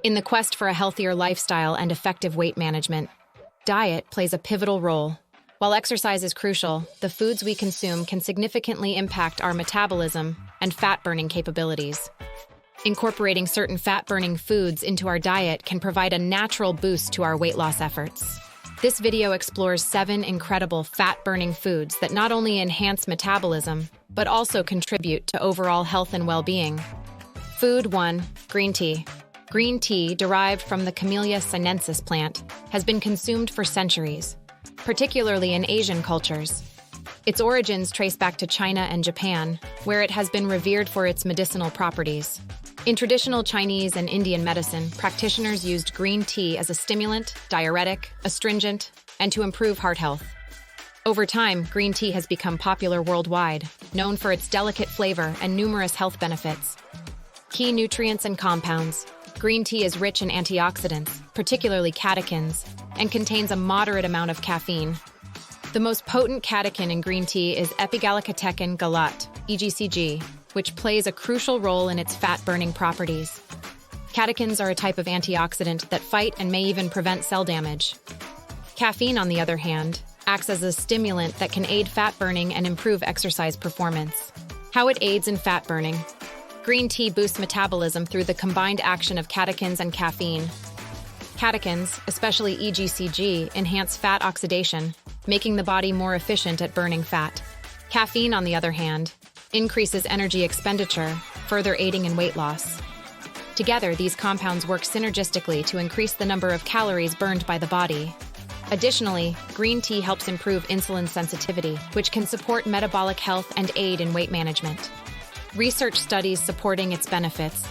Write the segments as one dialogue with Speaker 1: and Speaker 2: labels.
Speaker 1: In the quest for a healthier lifestyle and effective weight management, diet plays a pivotal role. While exercise is crucial, the foods we consume can significantly impact our metabolism and fat-burning capabilities. Incorporating certain fat-burning foods into our diet can provide a natural boost to our weight loss efforts. This video explores 7 incredible fat-burning foods that not only enhance metabolism, but also contribute to overall health and well-being. Food 1. Green tea. Green tea, derived from the Camellia sinensis plant, has been consumed for centuries, particularly in Asian cultures. Its origins trace back to China and Japan, where it has been revered for its medicinal properties. In traditional Chinese and Indian medicine, practitioners used green tea as a stimulant, diuretic, astringent, and to improve heart health. Over time, green tea has become popular worldwide, known for its delicate flavor and numerous health benefits. Key nutrients and compounds. Green tea is rich in antioxidants, particularly catechins, and contains a moderate amount of caffeine. The most potent catechin in green tea is epigallocatechin galat, EGCG, which plays a crucial role in its fat-burning properties. Catechins are a type of antioxidant that fight and may even prevent cell damage. Caffeine, on the other hand, acts as a stimulant that can aid fat burning and improve exercise performance. How it aids in fat burning. Green tea boosts metabolism through the combined action of catechins and caffeine. Catechins, especially EGCG, enhance fat oxidation, making the body more efficient at burning fat. Caffeine, on the other hand, increases energy expenditure, further aiding in weight loss. Together, these compounds work synergistically to increase the number of calories burned by the body. Additionally, green tea helps improve insulin sensitivity, which can support metabolic health and aid in weight management. Research studies supporting its benefits.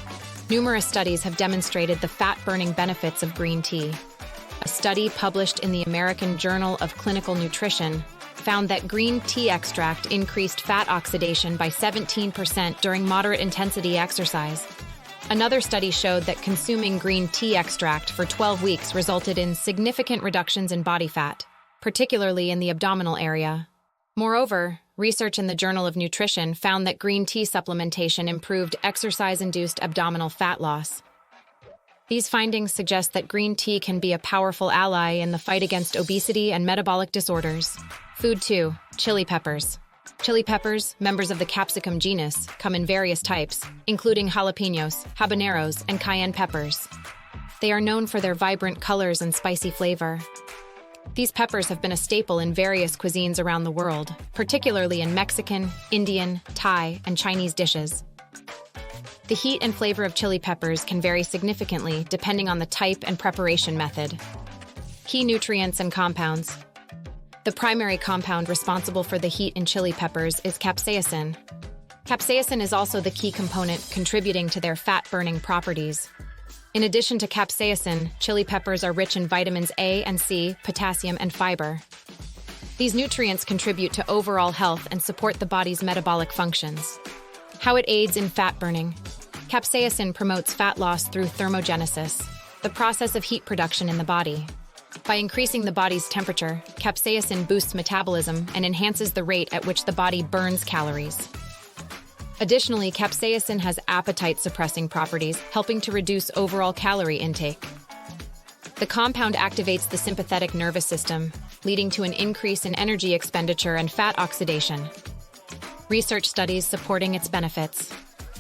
Speaker 1: Numerous studies have demonstrated the fat-burning benefits of green tea. A study published in the American Journal of Clinical Nutrition found that green tea extract increased fat oxidation by 17% during moderate-intensity exercise. Another study showed that consuming green tea extract for 12 weeks resulted in significant reductions in body fat, particularly in the abdominal area. Moreover, research in the Journal of Nutrition found that green tea supplementation improved exercise-induced abdominal fat loss. These findings suggest that green tea can be a powerful ally in the fight against obesity and metabolic disorders. Food 2. Chili peppers. Chili peppers, members of the capsicum genus, come in various types, including jalapenos, habaneros, and cayenne peppers. They are known for their vibrant colors and spicy flavor. These peppers have been a staple in various cuisines around the world, particularly in Mexican, Indian, Thai, and Chinese dishes. The heat and flavor of chili peppers can vary significantly depending on the type and preparation method. Key nutrients and compounds. The primary compound responsible for the heat in chili peppers is capsaicin. Capsaicin is also the key component contributing to their fat-burning properties. In addition to capsaicin, chili peppers are rich in vitamins A and C, potassium, and fiber. These nutrients contribute to overall health and support the body's metabolic functions. How it aids in fat burning. Capsaicin promotes fat loss through thermogenesis, the process of heat production in the body. By increasing the body's temperature, capsaicin boosts metabolism and enhances the rate at which the body burns calories. Additionally, capsaicin has appetite-suppressing properties, helping to reduce overall calorie intake. The compound activates the sympathetic nervous system, leading to an increase in energy expenditure and fat oxidation. Research studies supporting its benefits.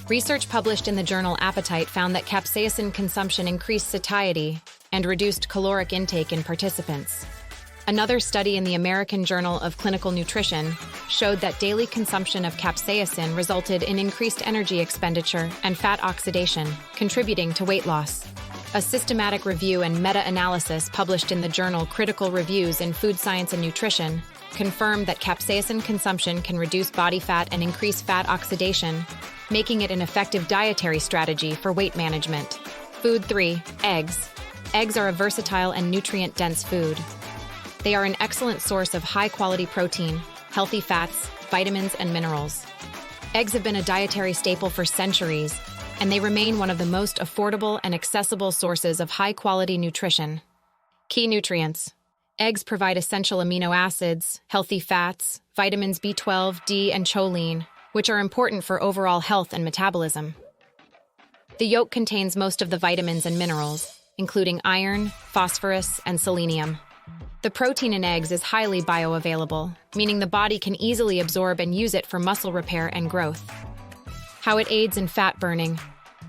Speaker 1: Research published in the journal Appetite found that capsaicin consumption increased satiety and reduced caloric intake in participants. Another study in the American Journal of Clinical Nutrition showed that daily consumption of capsaicin resulted in increased energy expenditure and fat oxidation, contributing to weight loss. A systematic review and meta-analysis published in the journal Critical Reviews in Food Science and Nutrition confirmed that capsaicin consumption can reduce body fat and increase fat oxidation, making it an effective dietary strategy for weight management. Food 3. Eggs. Eggs are a versatile and nutrient-dense food. They are an excellent source of high-quality protein, healthy fats, vitamins, and minerals. Eggs have been a dietary staple for centuries, and they remain one of the most affordable and accessible sources of high-quality nutrition. Key nutrients. Eggs provide essential amino acids, healthy fats, vitamins B12, D, and choline, which are important for overall health and metabolism. The yolk contains most of the vitamins and minerals, including iron, phosphorus, and selenium. The protein in eggs is highly bioavailable, meaning the body can easily absorb and use it for muscle repair and growth. How it aids in fat burning.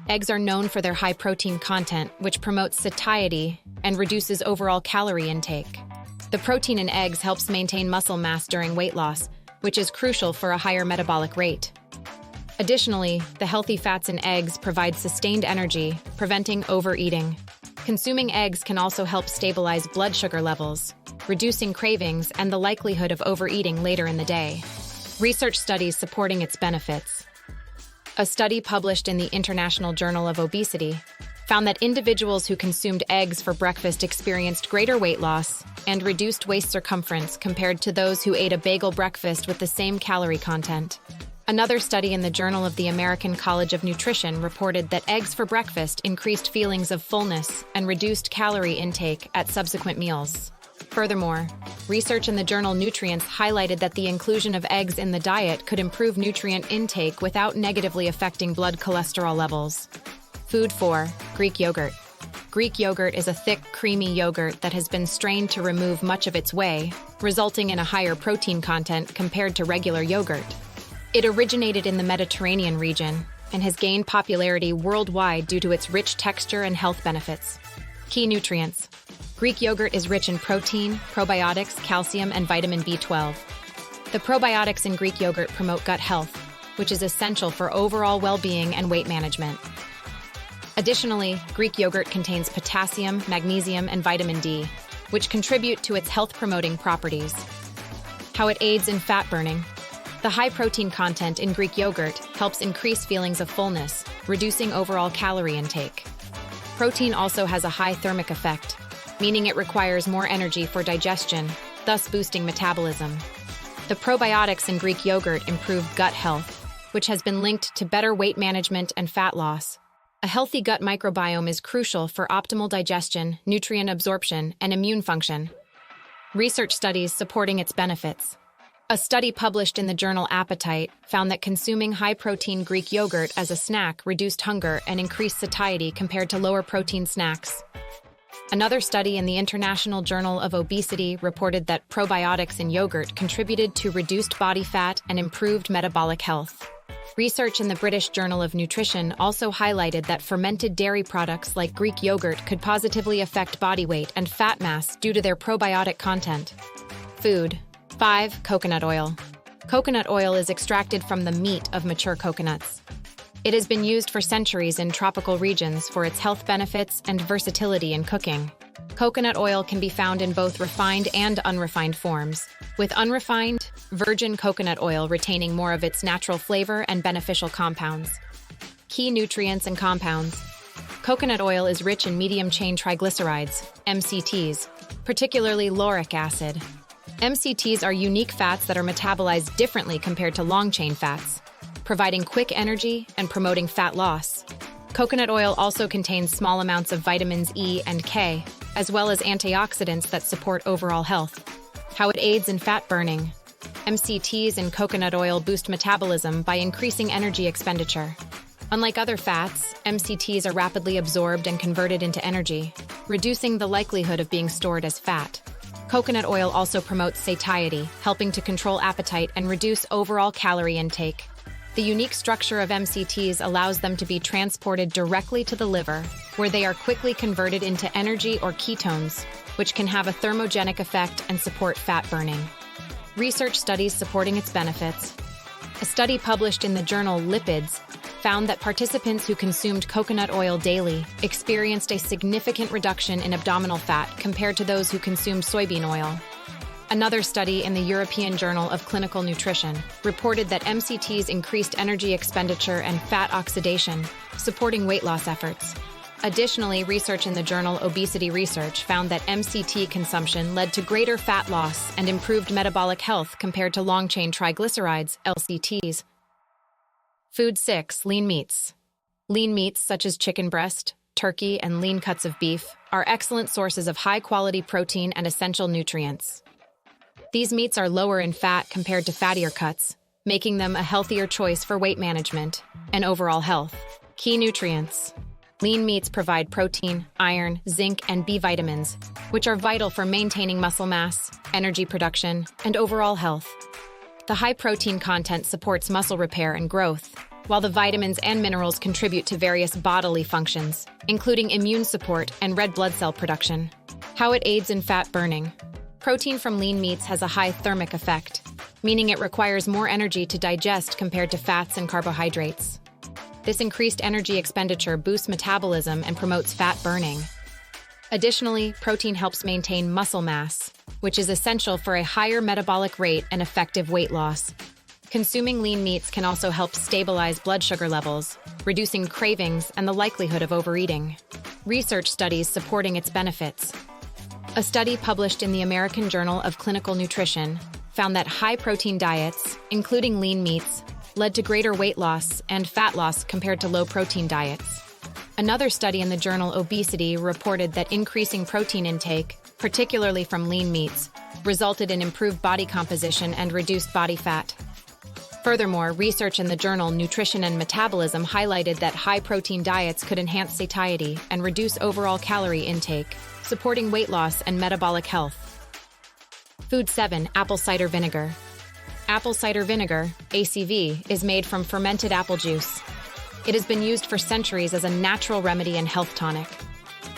Speaker 1: Eggs are known for their high protein content, which promotes satiety and reduces overall calorie intake. The protein in eggs helps maintain muscle mass during weight loss, which is crucial for a higher metabolic rate. Additionally, the healthy fats in eggs provide sustained energy, preventing overeating. Consuming eggs can also help stabilize blood sugar levels, reducing cravings and the likelihood of overeating later in the day. Research studies supporting its benefits. A study published in the International Journal of Obesity found that individuals who consumed eggs for breakfast experienced greater weight loss and reduced waist circumference compared to those who ate a bagel breakfast with the same calorie content. Another study in the Journal of the American College of Nutrition reported that eggs for breakfast increased feelings of fullness and reduced calorie intake at subsequent meals. Furthermore, research in the journal Nutrients highlighted that the inclusion of eggs in the diet could improve nutrient intake without negatively affecting blood cholesterol levels. Food 4. Greek yogurt. Greek yogurt is a thick, creamy yogurt that has been strained to remove much of its whey, resulting in a higher protein content compared to regular yogurt. It originated in the Mediterranean region and has gained popularity worldwide due to its rich texture and health benefits. Key nutrients. Greek yogurt is rich in protein, probiotics, calcium, and vitamin B12. The probiotics in Greek yogurt promote gut health, which is essential for overall well-being and weight management. Additionally, Greek yogurt contains potassium, magnesium, and vitamin D, which contribute to its health-promoting properties. How it aids in fat burning. The high protein content in Greek yogurt helps increase feelings of fullness, reducing overall calorie intake. Protein also has a high thermic effect, meaning it requires more energy for digestion, thus boosting metabolism. The probiotics in Greek yogurt improve gut health, which has been linked to better weight management and fat loss. A healthy gut microbiome is crucial for optimal digestion, nutrient absorption, and immune function. Research studies supporting its benefits. A study published in the journal Appetite found that consuming high-protein Greek yogurt as a snack reduced hunger and increased satiety compared to lower-protein snacks. Another study in the International Journal of Obesity reported that probiotics in yogurt contributed to reduced body fat and improved metabolic health. Research in the British Journal of Nutrition also highlighted that fermented dairy products like Greek yogurt could positively affect body weight and fat mass due to their probiotic content. Food. 5. Coconut oil. Coconut oil is extracted from the meat of mature coconuts. It has been used for centuries in tropical regions for its health benefits and versatility in cooking. Coconut oil can be found in both refined and unrefined forms, with unrefined, virgin coconut oil retaining more of its natural flavor and beneficial compounds. Key nutrients and compounds. Coconut oil is rich in medium-chain triglycerides, MCTs, particularly lauric acid. MCTs are unique fats that are metabolized differently compared to long-chain fats, providing quick energy and promoting fat loss. Coconut oil also contains small amounts of vitamins E and K, as well as antioxidants that support overall health. How it aids in fat burning. MCTs in coconut oil boost metabolism by increasing energy expenditure. Unlike other fats, MCTs are rapidly absorbed and converted into energy, reducing the likelihood of being stored as fat. Coconut oil also promotes satiety, helping to control appetite and reduce overall calorie intake. The unique structure of MCTs allows them to be transported directly to the liver, where they are quickly converted into energy or ketones, which can have a thermogenic effect and support fat burning. Research studies supporting its benefits. A study published in the journal Lipids found that participants who consumed coconut oil daily experienced a significant reduction in abdominal fat compared to those who consumed soybean oil. Another study in the European Journal of Clinical Nutrition reported that MCTs increased energy expenditure and fat oxidation, supporting weight loss efforts. Additionally, research in the journal Obesity Research found that MCT consumption led to greater fat loss and improved metabolic health compared to long-chain triglycerides, LCTs. Food 6. Lean meats. Lean meats, such as chicken breast, turkey, and lean cuts of beef, are excellent sources of high-quality protein and essential nutrients. These meats are lower in fat compared to fattier cuts, making them a healthier choice for weight management and overall health. Key nutrients. Lean meats provide protein, iron, zinc, and B vitamins, which are vital for maintaining muscle mass, energy production, and overall health. The high protein content supports muscle repair and growth, while the vitamins and minerals contribute to various bodily functions, including immune support and red blood cell production. How it aids in fat burning. Protein from lean meats has a high thermic effect, meaning it requires more energy to digest compared to fats and carbohydrates. This increased energy expenditure boosts metabolism and promotes fat burning. Additionally, protein helps maintain muscle mass, which is essential for a higher metabolic rate and effective weight loss. Consuming lean meats can also help stabilize blood sugar levels, reducing cravings and the likelihood of overeating. Research studies supporting its benefits. A study published in the American Journal of Clinical Nutrition found that high-protein diets, including lean meats, led to greater weight loss and fat loss compared to low-protein diets. Another study in the journal Obesity reported that increasing protein intake, particularly from lean meats, resulted in improved body composition and reduced body fat. Furthermore, research in the journal Nutrition and Metabolism highlighted that high-protein diets could enhance satiety and reduce overall calorie intake, supporting weight loss and metabolic health. Food 7. Apple cider vinegar. Apple cider vinegar, ACV, is made from fermented apple juice. It has been used for centuries as a natural remedy and health tonic.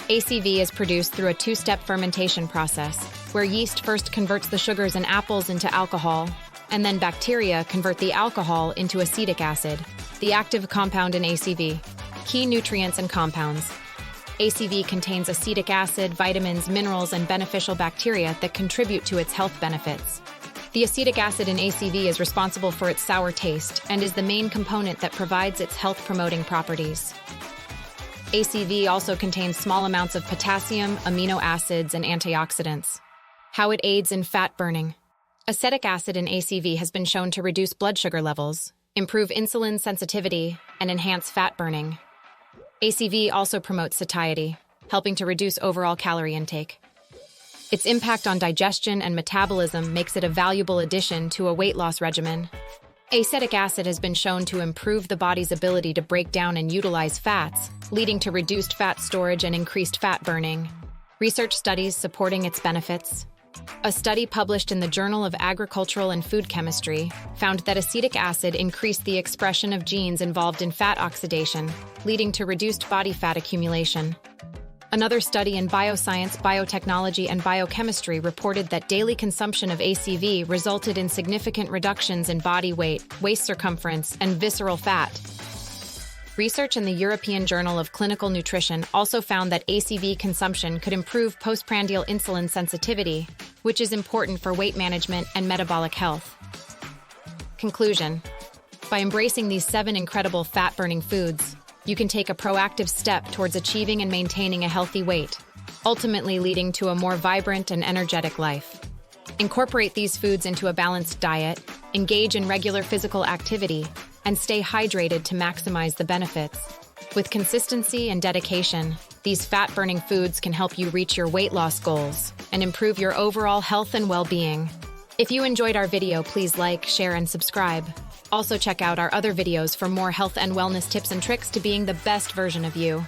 Speaker 1: ACV is produced through a two-step fermentation process, where yeast first converts the sugars in apples into alcohol, and then bacteria convert the alcohol into acetic acid, the active compound in ACV. Key nutrients and compounds. ACV contains acetic acid, vitamins, minerals, and beneficial bacteria that contribute to its health benefits. The acetic acid in ACV is responsible for its sour taste and is the main component that provides its health-promoting properties. ACV also contains small amounts of potassium, amino acids, and antioxidants. How it aids in fat burning. Acetic acid in ACV has been shown to reduce blood sugar levels, improve insulin sensitivity, and enhance fat burning. ACV also promotes satiety, helping to reduce overall calorie intake. Its impact on digestion and metabolism makes it a valuable addition to a weight loss regimen. Acetic acid has been shown to improve the body's ability to break down and utilize fats, leading to reduced fat storage and increased fat burning. Research studies supporting its benefits. A study published in the Journal of Agricultural and Food Chemistry found that acetic acid increased the expression of genes involved in fat oxidation, leading to reduced body fat accumulation. Another study in bioscience, biotechnology, and biochemistry reported that daily consumption of ACV resulted in significant reductions in body weight, waist circumference, and visceral fat. Research in the European Journal of Clinical Nutrition also found that ACV consumption could improve postprandial insulin sensitivity, which is important for weight management and metabolic health. Conclusion: by embracing these 7 incredible fat-burning foods, you can take a proactive step towards achieving and maintaining a healthy weight, ultimately leading to a more vibrant and energetic life. Incorporate these foods into a balanced diet, engage in regular physical activity, and stay hydrated to maximize the benefits. With consistency and dedication, these fat-burning foods can help you reach your weight loss goals and improve your overall health and well-being. If you enjoyed our video, please like, share, and subscribe. Also check out our other videos for more health and wellness tips and tricks to being the best version of you.